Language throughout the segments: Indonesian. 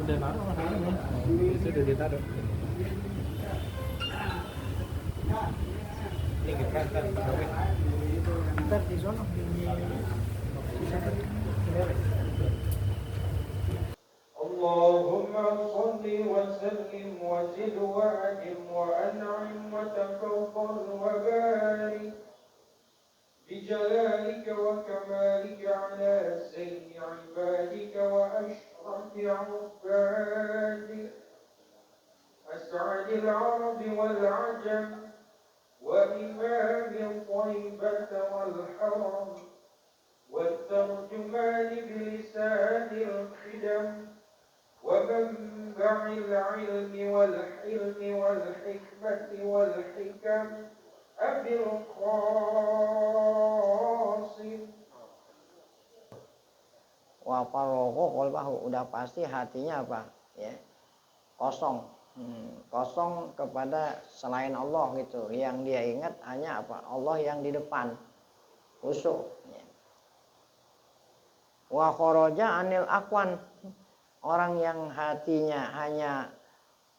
Udah naruh masalahnya belum? Sudah ditaruh. Ini kita ntar taruh. Ntar di sono di اللهم صل وسلم وزد وأكرم وأنعم وتفضل وبارك بجلالك وكمالك على سيد عبادك وأشرف عبادك أسعد العرب والعجم وإمام الطيبة والحرم والترجمان بلسان الخدم ومنبع العلم والحلم والحكمة والحكم أبي القاسم. Wa faragha qalbahu, udah pasti hatinya apa? Ya. Kosong. Kosong kepada selain Allah gitu. Yang dia ingat hanya apa? Allah yang di depan. Khusyuk. Ya. Wa kharaja anil aqwan, orang yang hatinya hanya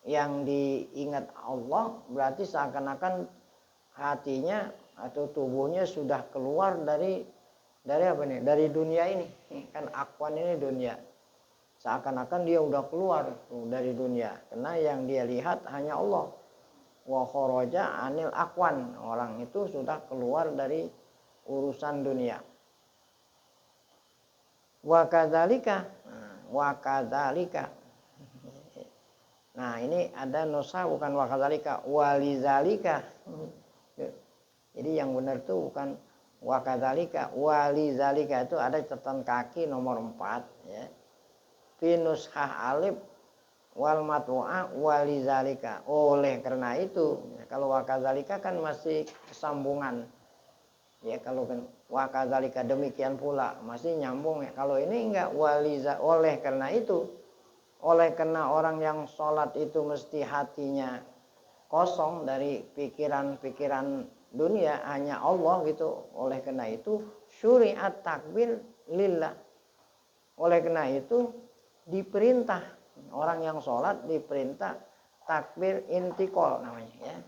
yang diingat Allah, berarti seakan-akan hatinya atau tubuhnya sudah keluar dari apa nih? Dari dunia ini. Kan aqwan ini dunia. Seakan-akan dia udah keluar dari dunia, karena yang dia lihat hanya Allah. Wa kharaja anil aqwan, orang itu sudah keluar dari urusan dunia. Wa kadzalika, nah ini ada nusa bukan wa kadzalika, walizalika. Jadi yang benar itu bukan wa kadzalika, walizalika itu ada catatan kaki nomor 4 ya. Fi nushah alif wal matbu'ah walizalika, oleh karena itu. Kalau wa kadzalika kan masih kesambungan. Ya kalau kan wa kadzalika demikian pula masih nyambung ya. Kalau ini enggak, oleh karena itu. Oleh karena orang yang sholat itu mesti hatinya kosong dari pikiran-pikiran dunia, hanya Allah gitu. Oleh karena itu syuriat takbir lillah. Oleh karena itu diperintah, orang yang sholat diperintah takbir intikal namanya ya.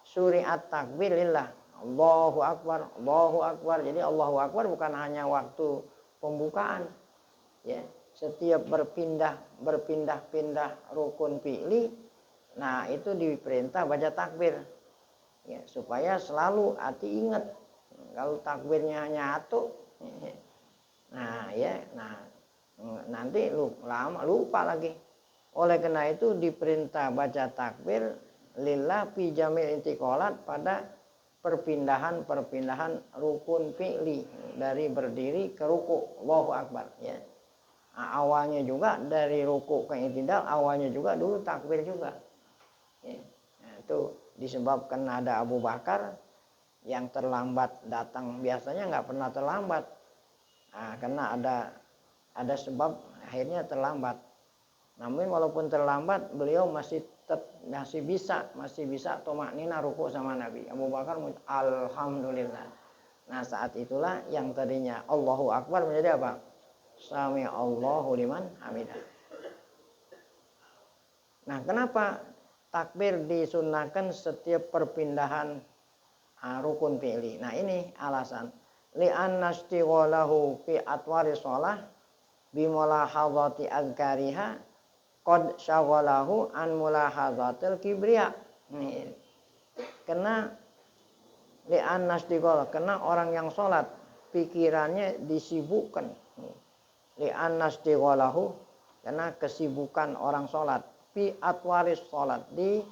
Syuriat takbir lillah. Allahu Akbar, Allahu Akbar. Jadi Allahu Akbar bukan hanya waktu pembukaan ya. Setiap berpindah-pindah rukun fi'li, nah itu diperintah baca takbir ya, supaya selalu hati ingat. Kalau takbirnya hanya satu, nah ya, nanti lama lupa lagi. Oleh karena itu diperintah baca takbir lillah fi jamil intiqalat, pada perpindahan rukun fi'li dari berdiri ke ruku. Allahu Akbar ya. Nah, awalnya juga dari ruku ke i'tidal, awalnya juga dulu takbir juga ya. Nah, itu disebabkan ada Abu Bakar yang terlambat datang, biasanya nggak pernah terlambat. Nah, karena ada sebab akhirnya terlambat. Namun walaupun terlambat, beliau masih bisa tomaknina ruku sama Nabi. Abu Bakar alhamdulillah. Nah saat itulah yang tadinya Allahu Akbar menjadi apa? Sami Allahu liman hamidah. Nah kenapa takbir disunnahkan setiap perpindahan rukun fi'li? Nah ini alasan. Li'anna istighalahu fi atwari shalah bimulahadzati azkariha qad syaghalahu an mulahadzatil kibriya. Karena li'anna istighalah, karena orang yang sholat pikirannya disibukkan. Li'anna istighalahu, karena kesibukan orang sholat fi atwaris sholat, di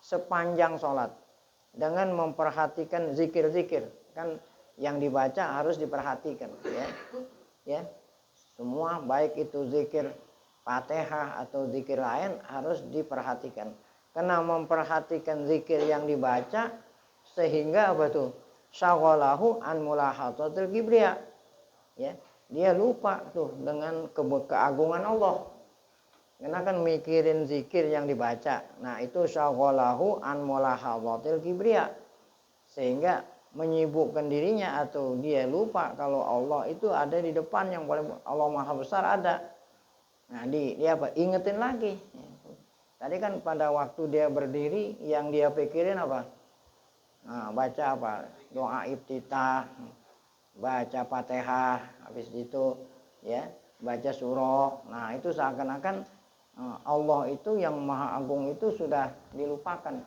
sepanjang sholat, dengan memperhatikan zikir-zikir. Kan yang dibaca harus diperhatikan ya. Semua baik itu zikir Fatihah atau zikir lain harus diperhatikan. Karena memperhatikan zikir yang dibaca sehingga apa tuh? Syaghalahu an mulahadzatil kibriya. Ya, dia lupa tuh dengan keagungan Allah. Karena kan mikirin zikir yang dibaca. Nah, itu syaghalahu an mulahadzatil kibriya. Sehingga menyibukkan dirinya, atau dia lupa kalau Allah itu ada di depan, yang paling Allah Maha Besar ada. Nah, dia apa? Ingetin lagi. Tadi kan pada waktu dia berdiri yang dia pikirin apa? Nah, baca apa? Doa iftitah, baca Fatihah, habis itu ya, baca surah. Nah, itu seakan-akan Allah itu yang Maha Agung itu sudah dilupakan.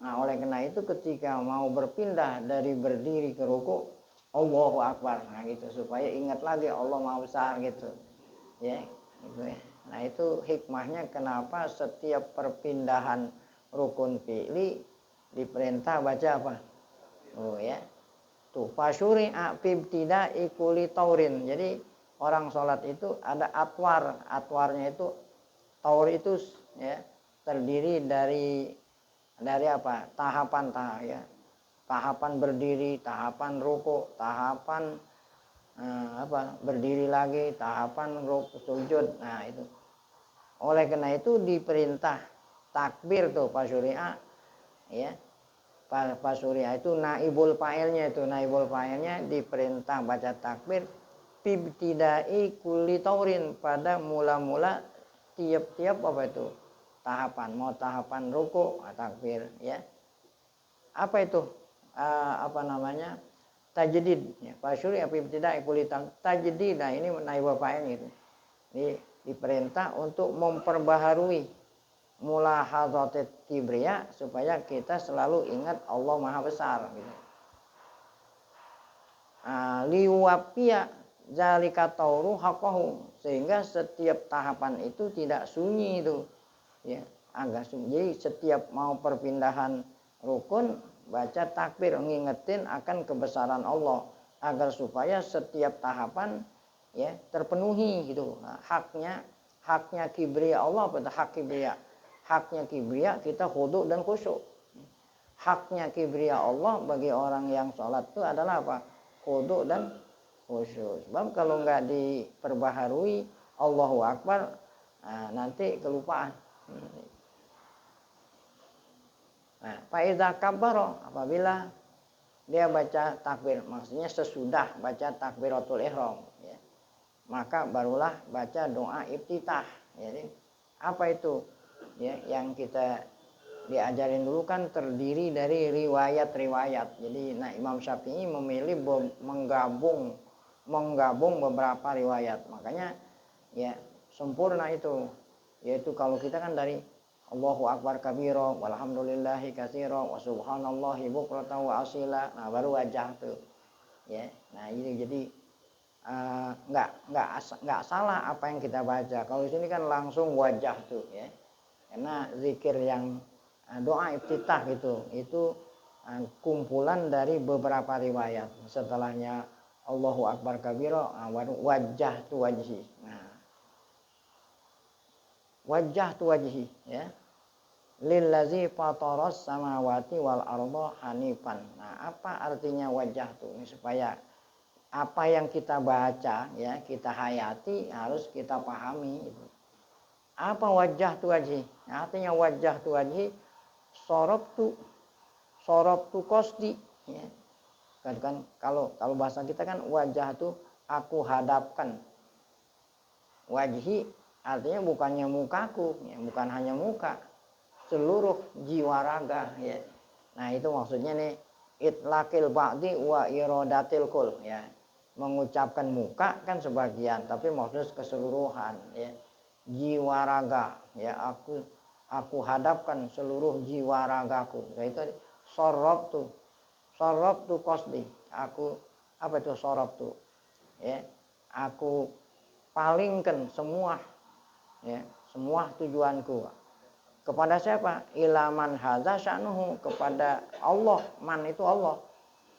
Nah, oleh karena itu ketika mau berpindah dari berdiri ke ruku, Allahu Akbar. Nah, gitu supaya ingat lagi Allah Maha Besar gitu. Ya, gitu ya. Nah, itu hikmahnya kenapa setiap perpindahan rukun fi'li diperintah baca apa? Oh ya. Tuh, fasyuri'a fibtida'i kulli taurin. Jadi orang sholat itu ada atwar. Atwarnya itu taur itu ya, terdiri dari apa? Tahapan ya. Tahapan berdiri, tahapan ruku, tahapan berdiri lagi, tahapan ruku sujud. Nah, itu. Oleh karena itu diperintah takbir tuh Pak Surya ya. Pak Surya itu naibul fa'ilnya, diperintah baca takbir bibtidai kulli taurin, pada mula-mula tiap-tiap apa itu tahapan, mau tahapan ruku takbir ya. Apa itu tajdid ya. Pak Surya bibtidai kulli tajdid. Nah, ini naibul fa'il gitu. Ini diperintah untuk memperbaharui mulahadzatit kibriya supaya kita selalu ingat Allah Maha Besar gitu. Liwafia zalika tauru haqqahu, sehingga setiap tahapan itu tidak sunyi itu ya, agak sunyi. Jadi setiap mau perpindahan rukun baca takbir ngingetin akan kebesaran Allah agar supaya setiap tahapan ya terpenuhi gitu. Nah, haknya kibriya Allah, pada haknya kibriya kita khudu dan khusyuk. Haknya kibriya Allah bagi orang yang sholat itu adalah apa? Khudu dan khusyuk. Sebab kalau nggak diperbaharui Allahu Akbar, nanti kelupaan. Nah, faidza kabbara, apabila dia baca takbir, maksudnya sesudah baca takbiratul ihram ya, maka barulah baca doa iftitah. Jadi apa itu ya, yang kita diajarin dulu kan terdiri dari riwayat-riwayat. Jadi Imam Syafi'i memilih menggabung beberapa riwayat. Makanya ya sempurna itu. Yaitu kalau kita kan dari Allahu Akbar kabira walhamdulillahi katsira wa subhanallahi bukratan wa asila. Nah, baru wajah tuh. Ya. Nah, ini jadi nggak salah apa yang kita baca. Kalau di sini kan langsung wajah tuh ya. Karena zikir yang doa iftitah gitu, itu kumpulan dari beberapa riwayat. Setelahnya Allahu Akbar kabira, wajah tu wajhi. Nah, wajah tu wajhi ya. Lillazi fataras samawati wal arda hanifan. Nah, apa artinya wajah tu? Ini supaya apa yang kita baca ya, kita hayati, harus kita pahami gitu. Apa wajah tu wajhi? Nah, artinya wajah tu wajhi sorop tu kosdi ya. Kan kalau bahasa kita kan wajah tu aku hadapkan. Wajhi artinya bukannya mukaku ya, bukan hanya muka, seluruh jiwa raga ya. Nah, itu maksudnya nih itlaqil ba'di wa iradatil kul ya. Mengucapkan muka kan sebagian, tapi maksudnya keseluruhan ya. Jiwa raga ya, aku hadapkan seluruh jiwa ragaku. Nah, itu sorop tu kosdi. Aku apa itu sorop tu ya, aku palingkan semua ya, semua tujuanku kepada siapa? Ilaman hadza sya'nuhu, kepada Allah. Man itu Allah,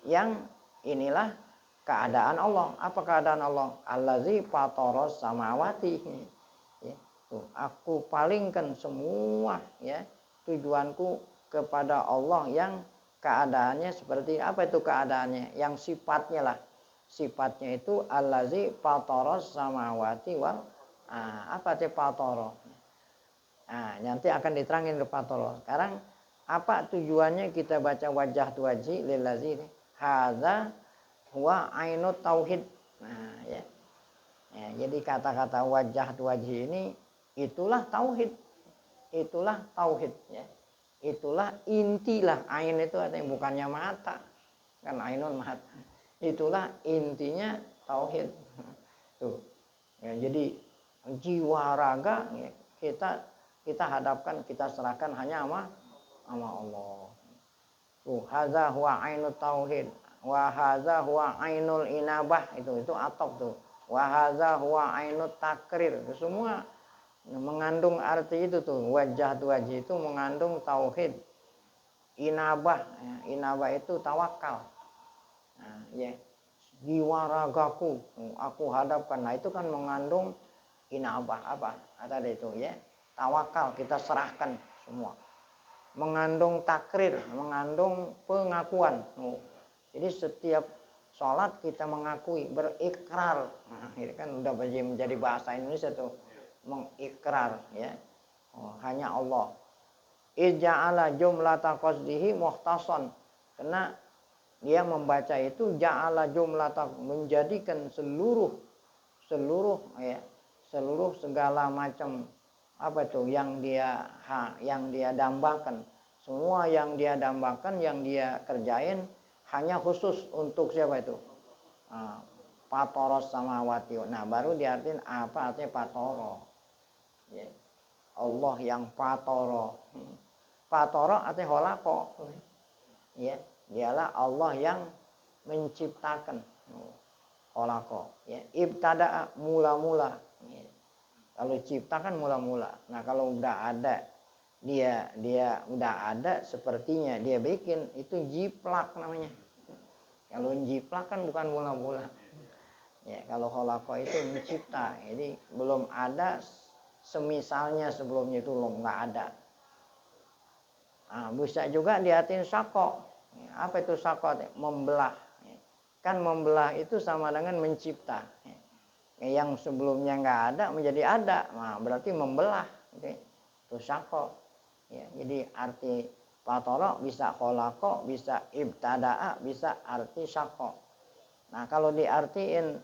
yang inilah keadaan Allah. Apa keadaan Allah? Allazi fataras samawati ya. Tuh, aku palingkan semua ya tujuanku kepada Allah yang keadaannya seperti apa itu keadaannya, yang sifatnya lah, sifatnya itu allazi fataras samawati wal apa itu fatara. Nah, nanti akan diterangin ke fatara. Sekarang apa tujuannya kita baca wajah tu wajhi lillazi? Hadza huwa ainut tauhid. Nah, ya. Ya, jadi kata-kata wajah wajhi ini itulah tauhid. Itulah tauhid ya. Itulah intilah, ain itu artinya bukannya mata. Kan ainun mata. Itulah intinya tauhid. Tuh. Ya, jadi jiwa raga ya, kita hadapkan, kita serahkan hanya sama Allah. Tuh, hadza huwa ainut tauhid wa hadza huwa ainul inabah, itu atop tuh. Wa hadza huwa ainut takrir. Itu semua mengandung arti itu tuh. Wajah wajhi itu mengandung tauhid. Inabah, ya, inabah itu tawakal. Nah, ya. Jiwa ragaku aku hadapkan. Nah, itu kan mengandung inabah apa? Tadi itu ya. Tawakal, kita serahkan semua. Mengandung takrir, mengandung pengakuan. Jadi setiap sholat kita mengakui, berikrar. Nah, ini kan udah menjadi bahasa Indonesia tuh, mengikrar ya. Hanya Allah. Ija'ala jumlata qasdihi muhtason. Karena dia membaca itu ja'ala jumlata, menjadikan seluruh ya, seluruh segala macam apa itu yang dia dambakan, semua yang dia dambakan, yang dia kerjain hanya khusus untuk siapa itu? Patoros samawati. Nah, baru diartin apa artinya patoro ya. Allah yang patoro. Patoro artinya holako ya. Dialah Allah yang menciptakan holako ya. Ibtada mula-mula ya. Kalau ciptakan mula-mula. Nah, kalau udah ada dia udah ada sepertinya dia bikin, itu jiplak namanya. Kalau jiplak kan bukan mula-mula. Ya, kalau kholaqo itu mencipta. Jadi belum ada semisalnya sebelumnya, itu belum, nggak ada. Nah, bisa juga diartiin sako. Apa itu sako? Membelah. Kan membelah itu sama dengan mencipta. Yang sebelumnya nggak ada menjadi ada, nah berarti membelah. Itu sako. Ya, jadi arti patoro bisa kholaqo, bisa ibtada'a, bisa arti sako. Nah, kalau diartiin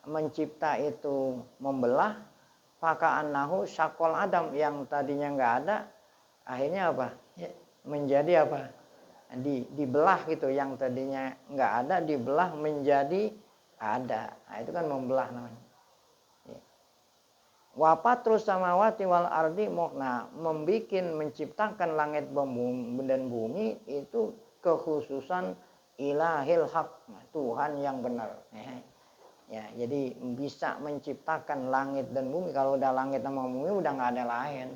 mencipta itu membelah, faka'annahu syakol adam, yang tadinya nggak ada akhirnya apa ya, menjadi apa, dibelah gitu, yang tadinya nggak ada dibelah menjadi ada. Nah, itu kan membelah namanya ya. Wapatrus samawati wal ardi muhna, menciptakan langit dan bumi itu kekhususan ilahil haq, Tuhan yang benar ya. Jadi bisa menciptakan langit dan bumi. Kalau udah langit sama bumi udah nggak ada lain.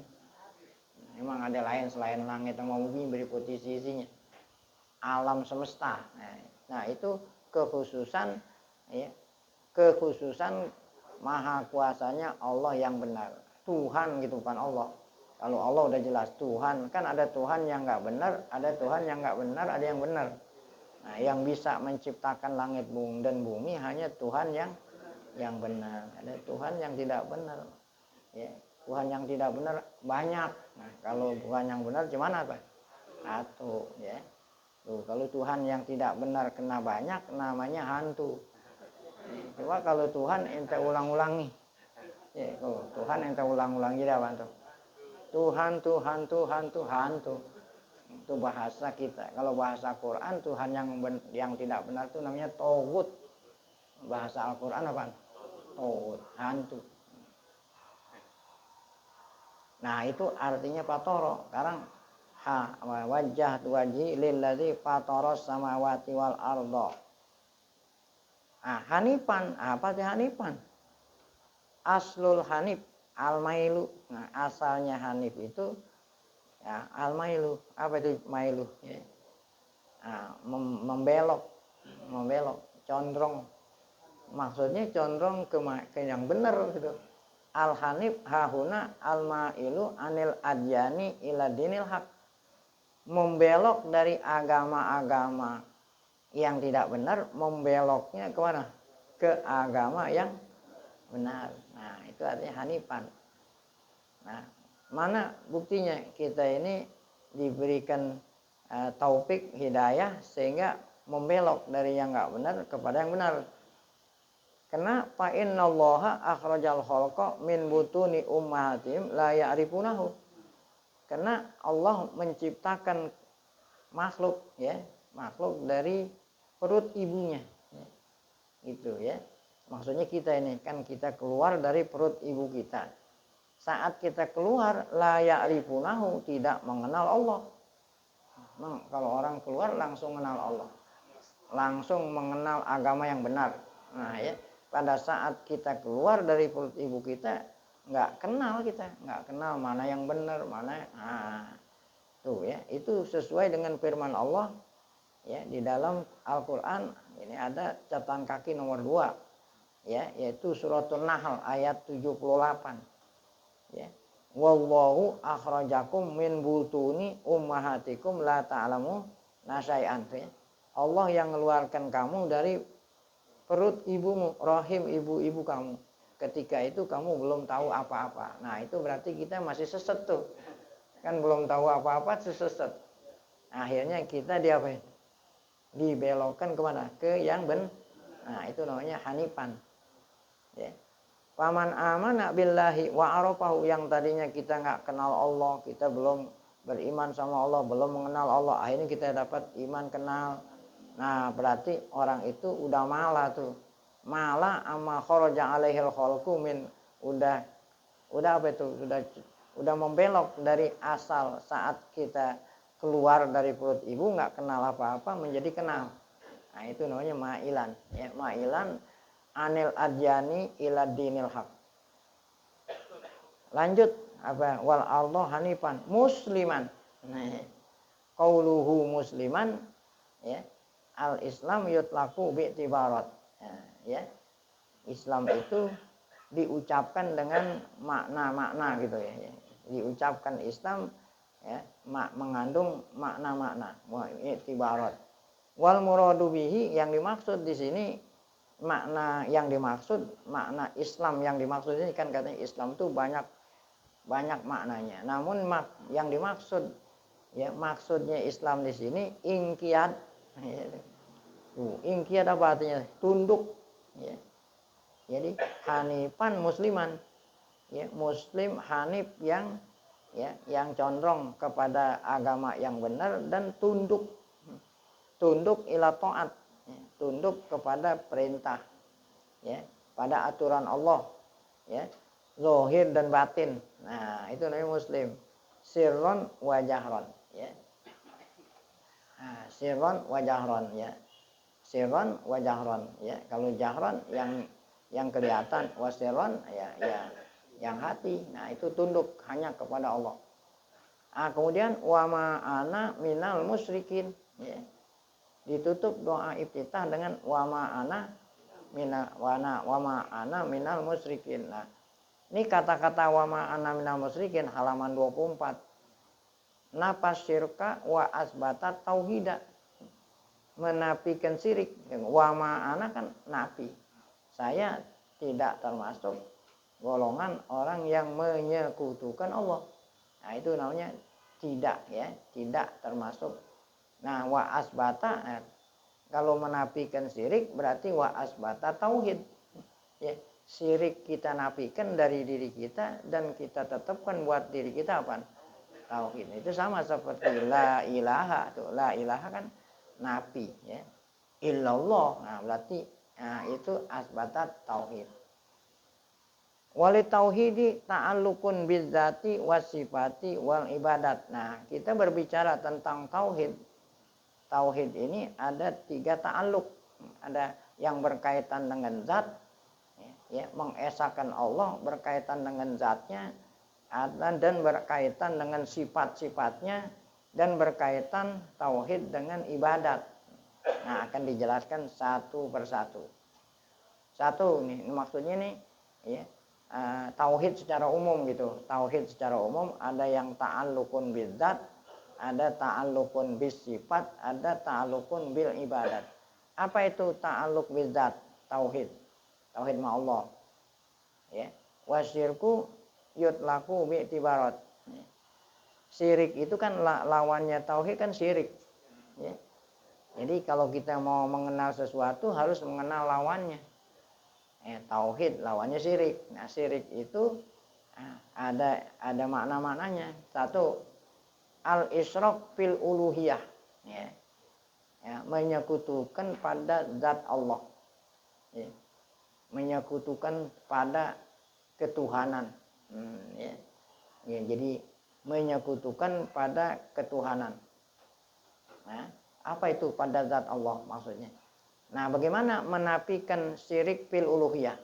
Memang ada lain selain langit sama bumi berikut isinya, alam semesta. Nah, itu kekhususan ya, kekhususan maha kuasanya Allah yang benar. Tuhan gitu, bukan Allah. Kalau Allah udah jelas Tuhan, kan ada Tuhan yang nggak benar, ada Tuhan yang nggak benar, ada yang benar. Nah, yang bisa menciptakan langit dan bumi hanya Tuhan yang benar. Ada Tuhan yang tidak benar. Ya, Tuhan yang tidak benar banyak. Nah, kalau Tuhan yang benar cuman apa? Satu ya. Tuh, kalau Tuhan yang tidak benar kena banyak, namanya hantu. Coba kalau Tuhan ente ulang-ulangi. Ya, Tuhan ente ulang-ulangi dah bantu. Tuhan, hantu. Itu bahasa kita. Kalau bahasa Quran, Tuhan yang tidak benar itu namanya togut. Bahasa Al-Quran apa? Togut, hantu. Nah, itu artinya patoro. Sekarang wajah wajhi lilladzi fataros samawati wal ardo. Hanifan, apa sih hanifan? Aslul hanif al-mailu. Nah, asalnya hanif itu ya, al-mailu. Apa itu mailu? Ya. Membelok, condrong. Maksudnya condrong ke yang benar gitu. Al-hanif hahuna al-mailu anil adyani ila dinil haq. Membelok dari agama-agama yang tidak benar, membeloknya ke mana? Ke agama yang benar. Nah, itu artinya hanifan. Nah, mana buktinya kita ini diberikan taufik hidayah sehingga membelok dari yang nggak benar kepada yang benar. Karena fa innallaha akhrajal khalqa min butuni ummahatihim la ya'rifunahu. Karena Allah menciptakan makhluk ya, makhluk dari perut ibunya. Gitu ya. Maksudnya kita ini kan kita keluar dari perut ibu kita. Saat kita keluar la ya'rifunahu, tidak mengenal Allah. Nah, kalau orang keluar langsung mengenal Allah. Langsung mengenal agama yang benar. Nah, ya. Pada saat kita keluar dari perut ibu kita, nggak kenal kita, nggak kenal mana yang benar, mana, tuh ya, itu sesuai dengan firman Allah, ya di dalam Al-Quran ini ada catatan kaki nomor 2, ya, yaitu suratul Nahl ayat 78, ya, wallahu akhrajakum min butuni ummahatikum la ta'lamu nasyai'an, ya. Allah yang mengeluarkan kamu dari perut ibumu, rahim ibu-ibu kamu. Ketika itu kamu belum tahu apa-apa. Nah, itu berarti kita masih sesat tuh. Kan belum tahu apa-apa, sesat. Akhirnya kita diapain? Dibelokkan kemana? Ke yang Nah, itu namanya hanifan. Ya. Faman amana billahi wa arafahu, yang tadinya kita nggak kenal Allah, kita belum beriman sama Allah, belum mengenal Allah, akhirnya kita dapat iman, kenal. Nah, berarti orang itu udah malah tuh. Malah amma kharaja alaihil khalqu min, udah apa itu? Udah membelok dari asal. Saat kita keluar dari perut ibu nggak kenal apa-apa menjadi kenal. Nah, itu namanya ma'ilan, ya, ma'ilan anil adyani ila dinil haq. Lanjut apa? Wal Allah hanifan musliman. Nah, qauluhu musliman, ya. Al-Islam yutlaku bi'tibarat. Ya. Islam itu diucapkan dengan makna-makna gitu ya. Diucapkan Islam ya, mengandung makna-makna, i'tibarat. Wal muradu bihi, yang dimaksud di sini makna yang dimaksud, makna Islam yang dimaksud ini kan katanya Islam itu banyak maknanya. Namun yang dimaksud ya, maksudnya Islam di sini ingkiyat. Ingkiyat apa artinya? Tunduk. Ya. Jadi hanifan musliman, ya, muslim hanif yang ya, yang condong kepada agama yang benar dan tunduk ila taat, ya, tunduk kepada perintah, ya, pada aturan Allah, ya, zahir dan batin. Nah, itu namanya muslim, sirron wa jahron, ya. Nah, sirron wa jahron, ya. Sirron wa jahron, ya. Kalau jahron yang kelihatan, wa sirron ya yang hati. Nah, itu tunduk hanya kepada Allah. Nah, kemudian wa ma'ana minal musyrikin, ya. Ditutup doa iftitah dengan wa ma'ana minal musyrikin. Nah, ini kata-kata wa ma'ana minal musyrikin halaman 24. Nafas syirka wa asbata tauhida, menafikan syirik. Wa ma'ana kan nafi, saya tidak termasuk golongan orang yang menyekutukan Allah. Nah, itu namanya tidak, ya, tidak termasuk. Nah, wa asbata, kalau menafikan syirik berarti wa asbata tauhid, ya. Syirik kita nafikan dari diri kita dan kita tetapkan buat diri kita apa? Tauhid. Itu sama seperti la ilaha tuh. La ilaha kan nafi, ya. Illallah. Nah, berarti itu asbatat tauhid. Wali tauhidi ta'allukun bizzati wasifati wal ibadat. Nah, kita berbicara tentang tauhid. Tauhid ini ada 3 ta'alluk. Ada yang berkaitan dengan zat, ya, mengesahkan Allah berkaitan dengan zatnya, dan berkaitan dengan sifat-sifatnya, dan berkaitan tauhid dengan ibadat. Nah, akan dijelaskan satu persatu. Satu nih, maksudnya nih, ya, tauhid secara umum gitu. Tauhid secara umum ada yang ta'allukun bidzat, ada ta'allukun bis sifat, ada ta'allukun bil ibadat. Apa itu ta'alluk bidzat? Tauhid ma Allah, ya. Wasyirku yutlaku bi'tibarat. Syirik itu kan lawannya tauhid kan syirik, ya. Jadi kalau kita mau mengenal sesuatu harus mengenal lawannya. Tauhid lawannya syirik. Nah, syirik itu ada makna-maknanya. Satu, al-isyraq fil uluhiyah. Menyekutukan pada zat Allah. Menyekutukan pada ketuhanan. Jadi menyekutukan pada ketuhanan. Nah, apa itu pada zat Allah maksudnya? Nah, bagaimana menafikan syirik fil uluhiyah?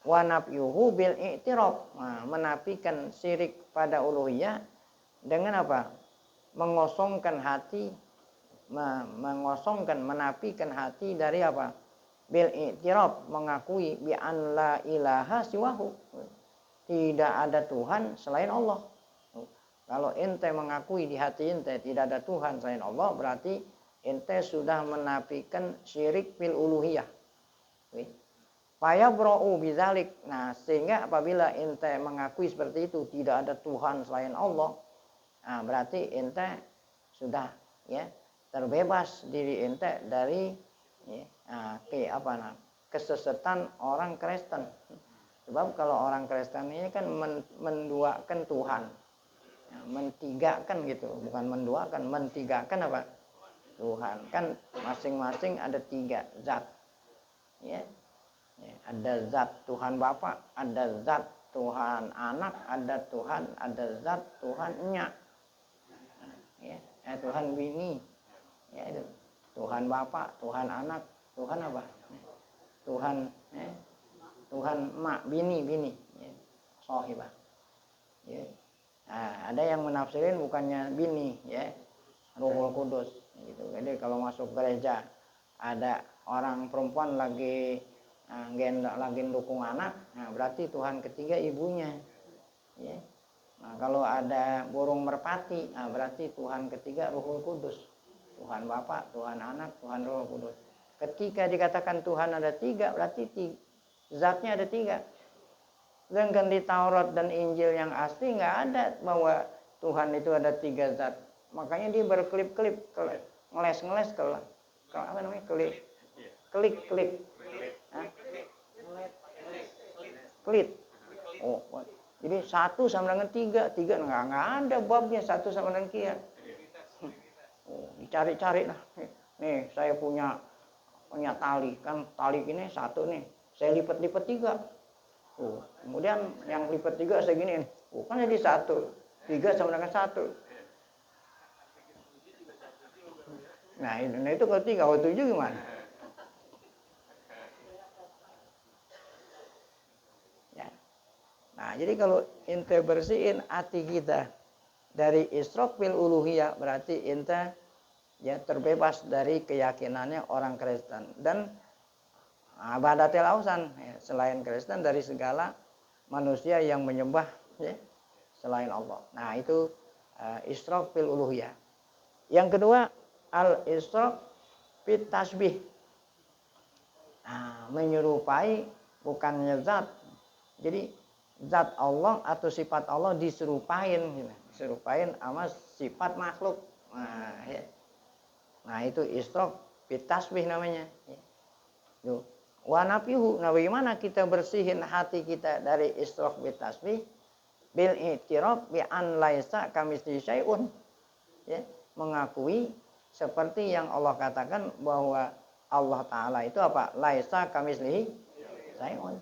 Wa nafyuhu bil i'tiraf. Nah, menafikan syirik pada uluhiyah dengan apa? Mengosongkan hati, menafikan hati dari apa? Bil i'tiraf, mengakui bi an la ilaha siwahu. Tidak ada Tuhan selain Allah. Kalau ente mengakui di hati ente tidak ada Tuhan selain Allah, berarti ente sudah menafikan syirik fil uluhiyah. Fayabra'u bidzalik. Nah, sehingga apabila ente mengakui seperti itu, tidak ada Tuhan selain Allah, nah, berarti ente sudah terbebas diri ente dari kesesatan orang Kristen. Sebab kalau orang Kristen ini kan menduakan Tuhan, mentigakan gitu, bukan menduakan, mentigakan apa? Tuhan. Kan masing-masing ada 3 zat. Ada zat Tuhan Bapa, ada zat Tuhan Anak, ada zat Tuhan Nya. Tuhan Bini. Tuhan Bapa, Tuhan Anak, Tuhan apa? Tuhan Mak, Bini. Sohibah. Nah, ada yang menafsirin bukannya Bini, Ruhul Kudus. Gitu. Jadi kalau masuk gereja ada orang perempuan lagi dukung anak, nah berarti Tuhan ketiga ibunya. Nah, kalau ada burung merpati, nah berarti Tuhan ketiga Ruhul Kudus. Tuhan Bapa, Tuhan Anak, Tuhan Ruhul Kudus. Ketika dikatakan Tuhan ada 3, berarti zatnya ada 3. Sedangkan di Taurat dan Injil yang asli nggak ada bahwa Tuhan itu ada 3 zat. Makanya dia berkelip-kelip, ngeles-ngeles apa namanya? Klik. Klit. Oh, jadi 1 sama dengan 3 nggak ada babnya 1 sama dengan kia. Oh, dicari-cari lah. Nih, saya punya tali, kan tali ini 1 nih. Saya lipat-lipat 3. Oh, kemudian yang lipat 3 segini. Oh, kan jadi 1. 3 sama dengan 1. Nah, itu kalau 3, kalau 7 gimana? Nah, jadi kalau ente bersihin hati kita dari isyraq fil uluhiyah, berarti ente terbebas dari keyakinannya orang Kristen dan abadatil ausan, selain Kristen dari segala manusia yang menyembah selain Allah. Nah, itu isyraq fil uluhiyah. Yang kedua, al-isyraq fit tasbih. Nah, menyerupai bukannya zat. Jadi zat Allah atau sifat Allah diserupain sama sifat makhluk. Nah, itu isyraq fit tasbih namanya. Wa nafyuhu. Nah, bagaimana kita bersihin hati kita dari isyraq fit tasbih? Bil i'tiraf bi an laisa kamitslihi syai'un. Mengakui seperti yang Allah katakan bahwa Allah Ta'ala itu apa? Laisa kamitslihi syai'un.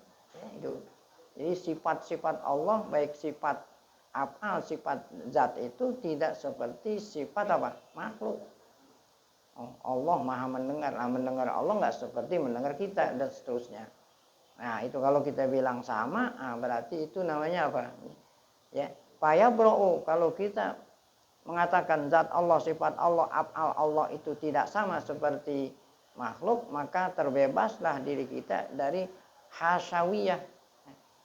Jadi sifat-sifat Allah, baik sifat af'al, sifat zat itu tidak seperti sifat apa? Makhluk. Allah maha mendengar. Nah, mendengar Allah nggak seperti mendengar kita dan seterusnya. Nah, itu kalau kita bilang sama, berarti itu namanya apa? Fayabra'u, kalau kita mengatakan zat Allah, sifat Allah, af'al Allah itu tidak sama seperti makhluk, maka terbebaslah diri kita dari hasyawiyah.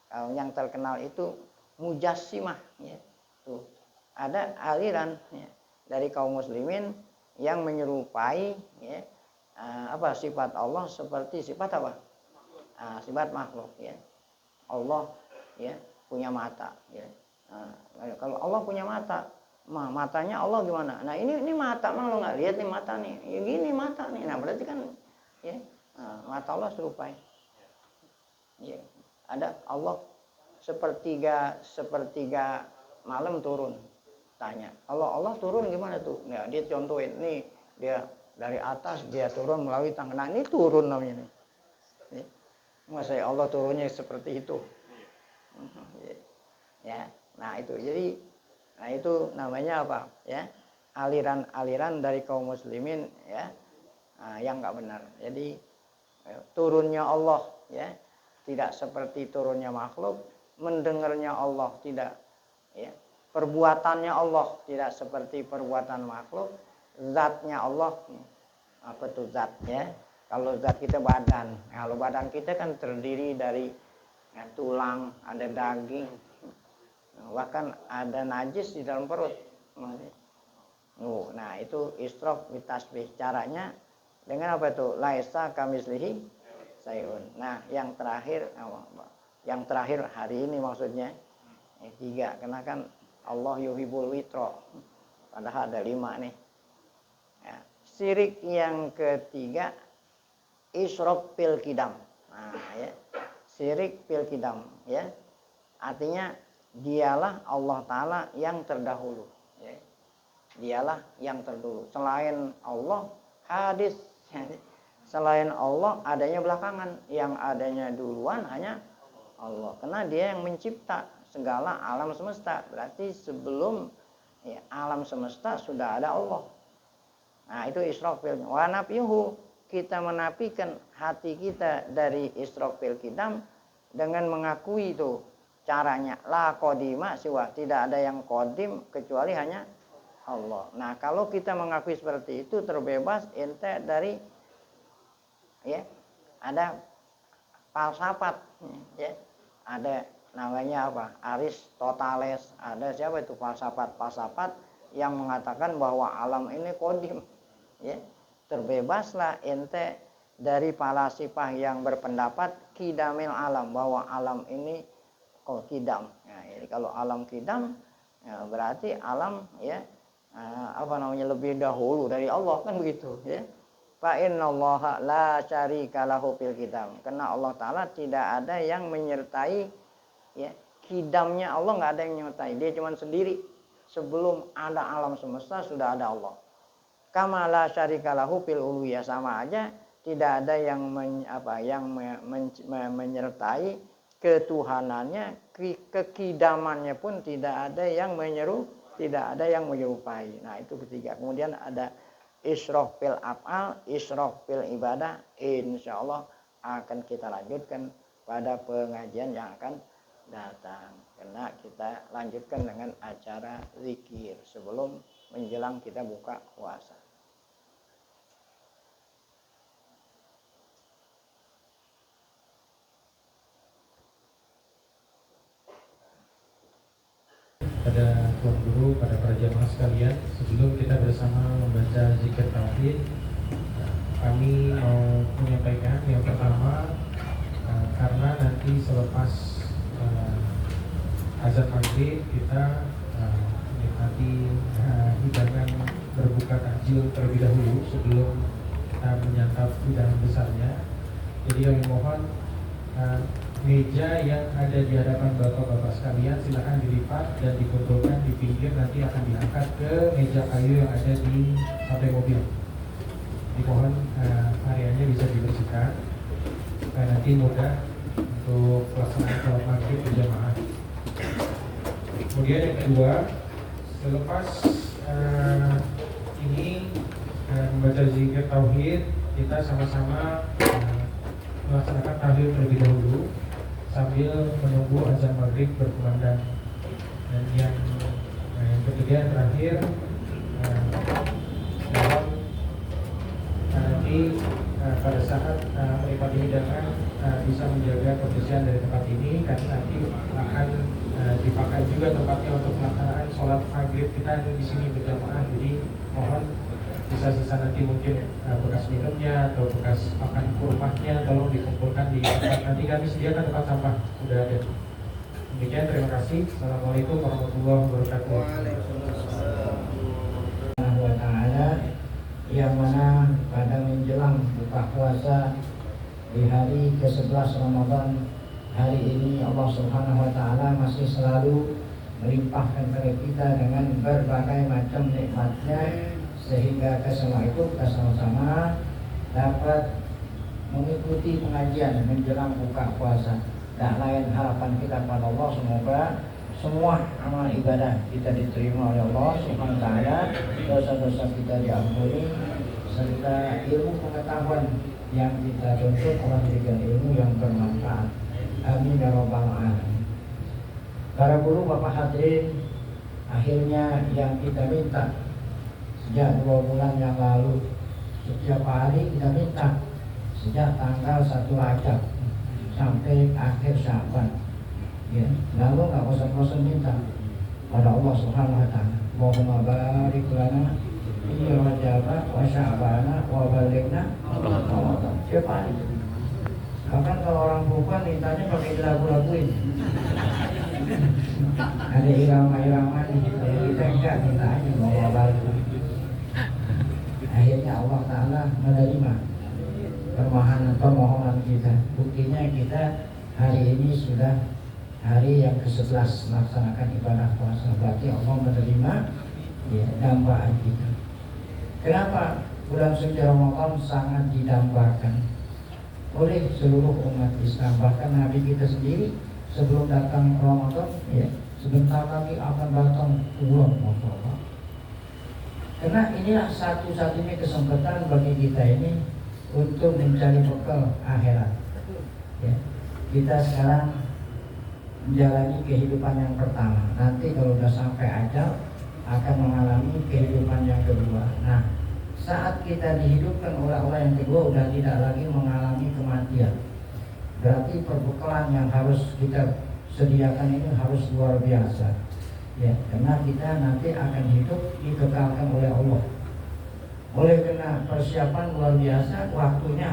Kalau yang terkenal itu mujassimah. Tuh, ada aliran dari kaum muslimin yang menyerupai sifat Allah seperti sifat apa? Sifat makhluk. Allah punya mata. Kalau Allah punya mata, matanya Allah gimana? Nah, ini mata mah lo nggak lihat nih mata nih. Gini mata nih. Nah, berarti kan mata Allah serupai. Ya, ada Allah sepertiga malam turun. Tanya, Allah turun gimana tuh? Ya, dia contohin nih, dia dari atas dia turun melalui tangga. Nah, ini turun namanya nih. Masa Allah turunnya seperti itu? Ya, nah itu. Jadi, nah itu namanya apa? Ya, aliran-aliran dari kaum muslimin ya, yang nggak benar. Jadi turunnya Allah ya tidak seperti turunnya makhluk, mendengarnya Allah tidak ya, perbuatannya Allah tidak seperti perbuatan makhluk, zatnya Allah apa tuh zatnya? Kalau zat kita badan, kalau badan kita kan terdiri dari ya, tulang, ada daging, bahkan ada najis di dalam perut. Nah itu istrof bitasbih. Caranya dengan apa itu? Laisa kamislihi sayun. Nah yang terakhir hari ini maksudnya 3, karena kan Allah yuhibul witro, padahal ada 5 nih ya. Syirik yang ketiga isyrok fil qidam. Nah ya, syirik fil qidam ya, artinya dialah Allah Ta'ala yang terdahulu ya. Dialah yang terdahulu, selain Allah hadis ya. Selain Allah adanya belakangan, yang adanya duluan hanya Allah, karena dia yang mencipta segala alam semesta. Berarti sebelum ya, alam semesta sudah ada Allah. Nah itu isyrok fil wa nafyuhu, kita menafikan hati kita dari isyrok fil qidam dengan mengakui itu caranya la qadima siwa, tidak ada yang qadim kecuali hanya Allah. Nah kalau kita mengakui seperti itu terbebas ente dari ya ada falsafat ya, ada namanya apa, Aristoteles, ada siapa itu falsafat yang mengatakan bahwa alam ini qadim ya. Terbebaslah ente dari falasifah yang berpendapat kidamil alam, bahwa alam ini kidam. Nah, jadi kalau alam kidam ya, berarti alam ya lebih dahulu dari Allah, kan begitu ya. Fa innallaha la syarika lahu fil qidam, karena Allah Ta'ala tidak ada yang menyertai ya, kidamnya Allah nggak ada yang menyertai, dia cuma sendiri. Sebelum ada alam semesta sudah ada Allah. Kama la syarika lahu fil uluhiyah, sama aja tidak ada yang menyertai ketuhanannya, kekidamannya pun tidak ada yang menyerupai. Nah itu ketiga. Kemudian ada isyrok fil af'al, isyrok fil ibadah. Insyaallah akan kita lanjutkan pada pengajian yang akan datang, karena kita lanjutkan dengan acara zikir sebelum menjelang kita buka puasa. Pada Tuan Guru, pada para jamaah sekalian, sebelum kita bersama membaca zikir tauhid, kami mau menyampaikan yang pertama, karena nanti selepas azan maghrib kita menikmati hidangan berbuka takjil terlebih dahulu sebelum kita menyantap hidangan besarnya. Jadi kami mohon meja yang ada di hadapan bapak-bapak sekalian silakan dilipat dan dikumpulkan di pinggir, nanti akan diangkat ke meja kayu yang ada di samping mobil. Dimohon areanya bisa dibersihkan supaya nanti mudah untuk pelaksanaan sholat maghrib berjamaah. Kemudian yang kedua, selepas ini membaca zikir tauhid, kita sama-sama melaksanakan tahlil terlebih dahulu sambil menunggu azan maghrib berkumandang. Dan yang ketiga yang terakhir, nanti pada saat menikmati hidangan bisa menjaga kebersihan dari tempat ini, karena nanti akan dipakai juga tempatnya untuk pelaksanaan sholat maghrib kita di sini berjamaah. Jadi mohon sisa-sisa nanti mungkin bekas minumnya atau bekas makan kurmanya tolong dikumpulkan di tempat, nanti kami sediakan tempat sampah sudah ada. Demikian, terima kasih. Assalamualaikum warahmatullahi wabarakatuh. Wa ta'ala, yang mana pada menjelang buka puasa di hari ke-11 Ramadan hari ini Allah Subhanahu wa taala masih selalu melimpahkan kepada kita dengan berbagai macam nikmatnya, sehingga kesemua itu kita sama-sama dapat mengikuti pengajian menjelang buka puasa. Tak lain harapan kita kepada Allah, semoga semua amal ibadah kita diterima oleh Allah Subhanahu wa taala, dosa-dosa kita diampuni, serta ilmu pengetahuan yang kita tuntut Allah berikan ilmu yang bermanfaat. Amin ya rabbal alamin. Para guru, Bapak hadirin, akhirnya yang kita minta sejak 2 bulan yang lalu, setiap hari kita minta sejak tanggal 1 Rajab sampai akhir Sya'ban, ya, lalu nggak bosan-bosan minta pada Allah Subhanahu wa taala, Allahumma barik lana fi Rajab wa Sya'ban wa balighna Ramadan. Tiap hari. Bahkan kalau orang perempuan mintanya pakai lagu-laguin. Ada irama-irama nih, kita enggak minta aja Allah barik. Akhirnya Allah Ta'ala menerima permohonan kita. Buktinya kita hari ini sudah hari yang ke-11 melaksanakan ibadah puasa. Berarti Allah menerima ya, dambaan kita. Kenapa bulan suci Ramadan sangat didambakan oleh seluruh umat Islam? Bahkan Nabi kita sendiri sebelum datang Ramadan, ya, sebentar lagi akan datang bulan Ramadan. Karena inilah satu-satunya kesempatan bagi kita ini untuk mencari bekal akhirat. Ya. Kita sekarang menjalani kehidupan yang pertama. Nanti kalau sudah sampai ajal akan mengalami kehidupan yang kedua. Nah, saat kita dihidupkan oleh Allah yang kedua, sudah tidak lagi mengalami kematian. Berarti perbekalan yang harus kita sediakan ini harus luar biasa. Ya, karena kita nanti akan hidup dikekalkan oleh Allah. Oleh karena persiapan luar biasa, waktunya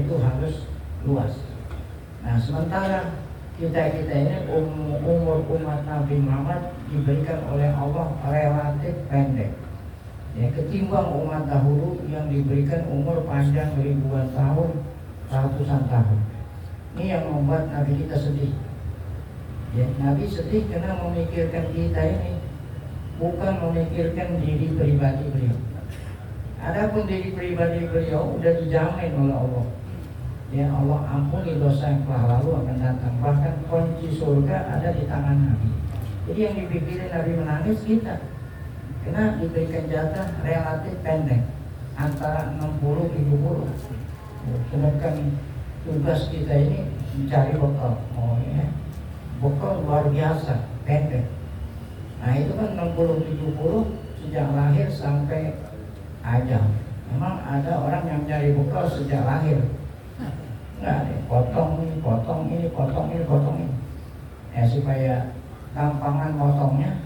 itu harus luas. Nah, sementara kita ini umur umat Nabi Muhammad diberikan oleh Allah relatif pendek. Ya, ketimbang umat dahulu yang diberikan umur panjang ribuan tahun, ratusan tahun. Ini yang membuat Nabi kita sedih. Ya, Nabi sedih karena memikirkan kita ini, bukan memikirkan diri pribadi beliau. Adapun diri pribadi beliau sudah dijamin oleh Allah. Ya, Allah ampuni dosa yang telah lalu akan datang. Bahkan kunci surga ada di tangan Nabi. Jadi yang dipikirin Nabi menangis kita, karena diberikan jatah relatif pendek, antara 60-70. Sedangkan tugas kita ini mencari bekal. Ya, bekal luar biasa, pendek. Nah, itu kan 60-70 sejak lahir sampai ajal. Memang ada orang yang mencari bekal sejak lahir. Enggak, potong ini. Ya, supaya gampangan potongnya,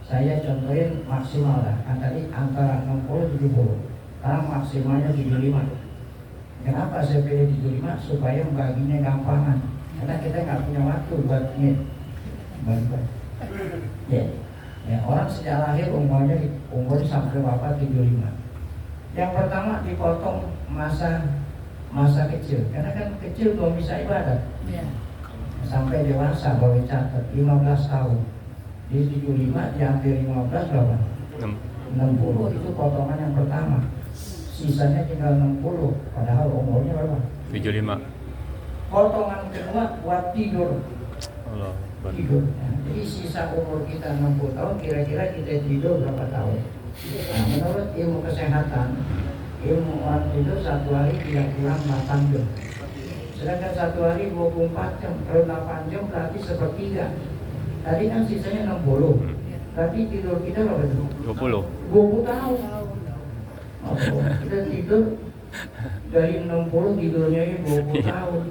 saya contohin maksimal lah. Kan tadi antara 60-70. Sekarang maksimalnya 75. Kenapa saya pilih 75? Supaya baginya gampangan. Karena kita nggak punya waktu buat ya, orang sejak lahir umur sampai bapak 75. Yang pertama dipotong masa kecil, karena kan kecil belum bisa ibadat. Sampai dewasa baru catat 15 tahun. Di 75 diambil 15 berapa? 60. Itu potongan yang pertama. Sisanya tinggal 60, padahal umurnya berapa? 75. Potongan kedua buat tidur. Allah. Tidur. Nah, jadi sisa umur kita 60 tahun, kira-kira kita tidur berapa tahun? Nah, menurut ilmu kesehatan, ilmu orang tidur 1 hari tidak kurang 8 jam. Sedangkan 1 hari 24 jam. Kalau 8 jam berarti sepertiga. Tadi kan sisanya 60. Berarti tidur kita berapa tuh? 20 tahun. Kita tidur dari 60, tidurnya ini 20 tahun.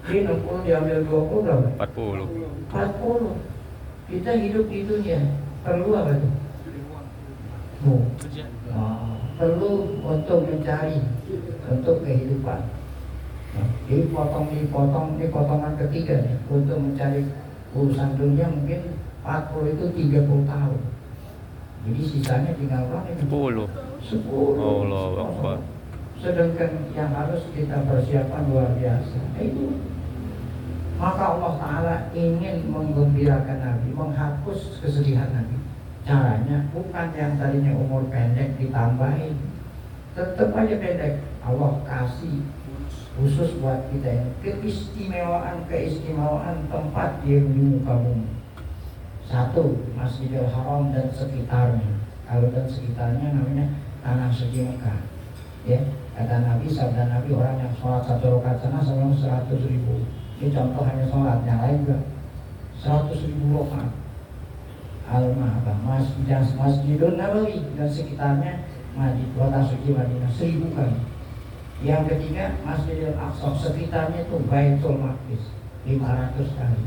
Jadi 60 diambil 20 berapa? 40. Kita hidup itunya perlu apa tuh? Perlu untuk mencari, untuk kehidupan. Jadi ini potongan ketiga nih, untuk mencari urusan dunia mungkin 40 itu 30 tahun. Jadi sisanya tinggal berapa? 10. Allah Akbar. Sedangkan yang harus kita persiapkan luar biasa. Itu Maka Allah Ta'ala ingin menggembirakan Nabi, menghapus kesedihan Nabi. Caranya bukan yang tadinya umur pendek ditambahin, tetap aja pendek. Allah kasih khusus buat kita ini keistimewaan tempat di muka bumi. Satu, Masjidil Haram dan sekitarnya. Kalau dan sekitarnya namanya tanah suci Mekah. Ya, kata Nabi, sabda Nabi, orang yang sholat 1 rakaat sana sebelum 100.000. Ini contoh hanya sholat, yang lain juga 100.000 rakaat. Al-Ma'abah, Masjidun Nabawi dan sekitarnya Masjid kota suci Madinah 1000 kali. Yang ketiga, Masjidil Aqsa, sekitarnya itu Baitul Maqdis 500 kali.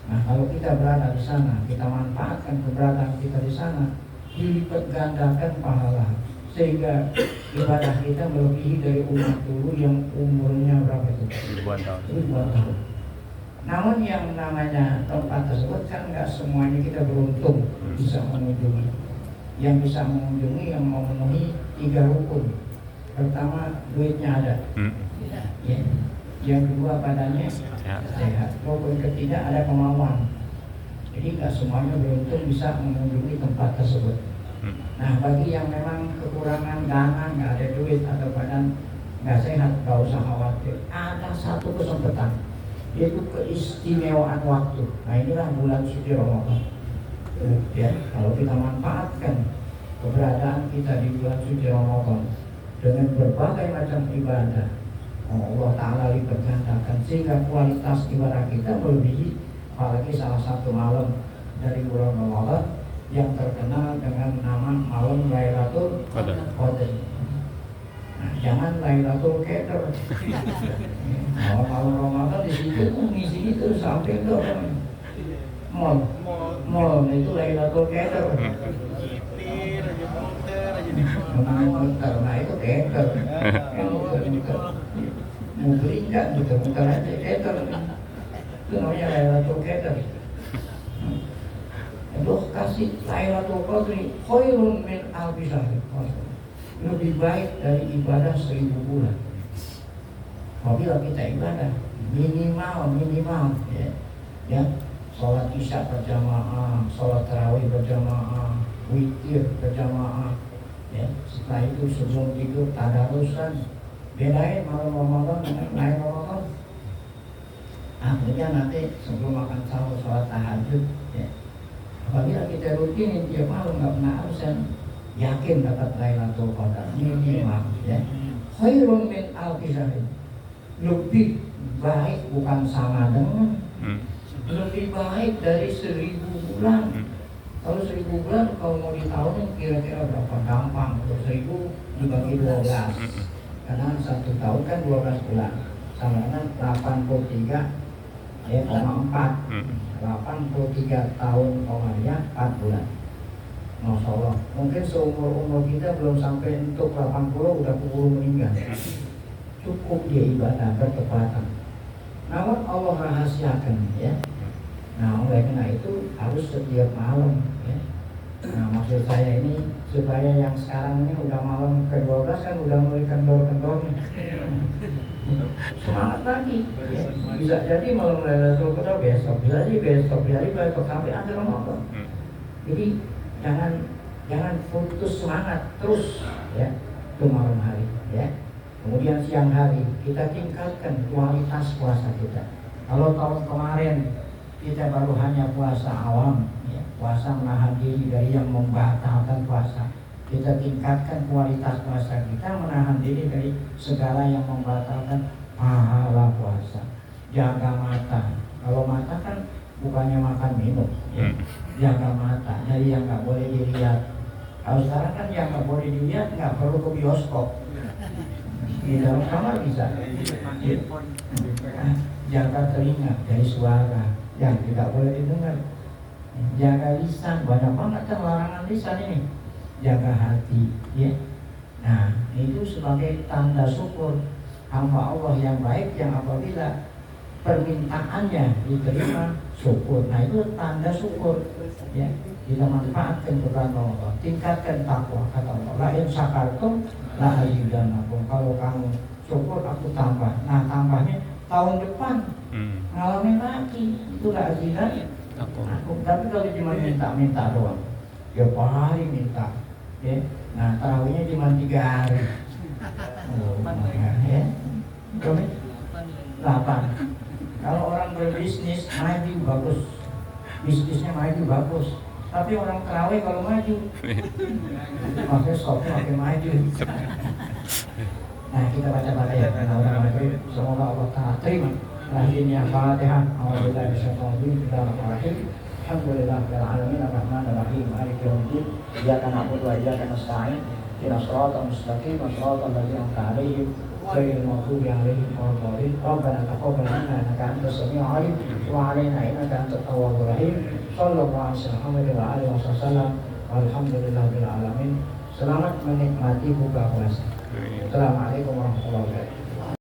Nah, kalau kita berada di sana, kita manfaatkan keberadaan kita di sana, dilipat gandakan pahala, sehingga ibadah kita melebihi dari umat dulu yang umurnya berapa itu? Ribuan tahun. Namun yang namanya tempat tersebut kan nggak semuanya kita beruntung bisa mengunjungi. Yang bisa mengunjungi yang memenuhi 3 rukun. Pertama, duitnya ada. Ya. Yang kedua, badannya sehat. Rukun ketiga, ada kemauan. Jadi nggak semuanya beruntung bisa mengunjungi tempat tersebut. Nah, bagi yang memang kekurangan dana, nggak ada duit atau badan nggak sehat, nggak usah khawatir. Ada satu kesempatan, yaitu keistimewaan waktu. Nah, inilah bulan suci Ramadan. Ya, kalau kita manfaatkan keberadaan kita di bulan suci Ramadan dengan berbagai macam ibadah, Allah Ta'ala lipat gandakan sehingga kualitas ibadah kita melebihi. Apalagi salah satu malam dari bulan Ramadan yang terkenal dengan nama malam Lailatul Qadar. Nah, jangan Lailatul Qadar. Malam Ramadan di situ ngisi itu sampai ke mall itu Lailatul Qadar. Nah itu Qadar. Mau beli enggak gitu, bentar aja Qadar. Itu namanya Lailatul Qadar. Allah kasih Lailatul Qadri khairun min alfi syahr. Lebih baik dari ibadah 1000 bulan. Apabila kita ibadah minimal ya, sholat isya berjamaah, sholat tarawih berjamaah, witir berjamaah, ya. Setelah itu sebelum tidur tadarusan. Bedain malam Ramadan dengan lain Ramadan. Akhirnya nanti sebelum makan sahur sholat tahajud, ya. Apabila kita rutinin tiap malam nggak pernah absen, yakin dapat Lailatul Qadar minimal, ya. Khairun min alfi syahr. Lebih baik, bukan sama dengan, lebih baik dari 1000 bulan. Kalau 1000 bulan kalau mau ditahunin kira-kira berapa? Gampang. 1000 dibagi 12. Karena 1 tahun kan 12 bulan. Sama dengan 83 ya, 4. 83 tahun 4 bulan. Masya Allah. Mungkin seumur kita belum sampai untuk 80 udah keburu meninggal. Cukup dia ibadah bertepatan. Namun Allah rahasiakan, ya. Nah, oleh karena itu harus setiap malam, ya. Nah, maksud saya ini supaya yang sekarang ini udah malam ke-12 kan udah mulai kendor-kendornya. Semangat lagi, ya. Bisa jadi malam Lailatul Qadar besok, bisa jadi besok sampai akhir Ramadan. Jadi jangan putus semangat terus, ya, ke malam hari, ya. Kemudian siang hari kita tingkatkan kualitas puasa kita. Kalau tahun kemarin kita baru hanya puasa awam, ya, puasa menahan diri dari yang membatalkan puasa. Kita tingkatkan kualitas puasa kita, menahan diri dari segala yang membatalkan pahala puasa. Jaga mata. Kalau mata kan bukannya makan minum, ya. Jaga mata dari yang nggak boleh dilihat. Kalau sekarang kan yang nggak boleh dilihat nggak perlu ke bioskop. Di dalam kamar bisa. Jaga telinga dari suara yang tidak boleh didengar. Jaga lisan, banyak banget kan larangan lisan ini. Jaga hati, ya. Nah, itu sebagai tanda syukur hamba Allah yang baik, yang apabila permintaannya diterima syukur. Nah, itu tanda syukur, ya. Kita manfaatkan bulan Ramadan, tingkatkan takwa. Kata Allah, la in syakartum la azidannakum. Kalau kamu syukur aku tambah. Nah, tambahnya tahun depan ngalamin lagi. Itulah azinan. Tapi kalau cuma minta doang, tiap hari minta, ya. Nah tarawihnya cuma 3 hari. Ya. Berapa? 8. Kalau orang berbisnis maju bagus, bisnisnya maju bagus. Tapi orang tarawih kalau maju, maksudnya stopnya makin maju. Nah kita baca ya, orang maghrib, semoga Allah Taala terima. Akhirnya Fatihah. Alhamdulillah bismillahirrahmanirrahim. Alhamdulillahirabbil alamin arrahmanir rahim maliki yaumiddin. Iyyaka na'budu wa iyyaka nasta'in. Ihdinas siratal mustaqim, siratal ladzina an'amta 'alaihim ghairil maghdubi 'alaihim waladdallin. Rabbana taqabbal minna innaka antas samiul 'alim wa 'alaina innaka antat tawwabur rahim. Shallallahu alaihi Muhammad wa alihi wasallam. Alhamdulillahirabbil alamin. Selamat menikmati buka puasa. Assalamualaikum warahmatullahi wabarakatuh.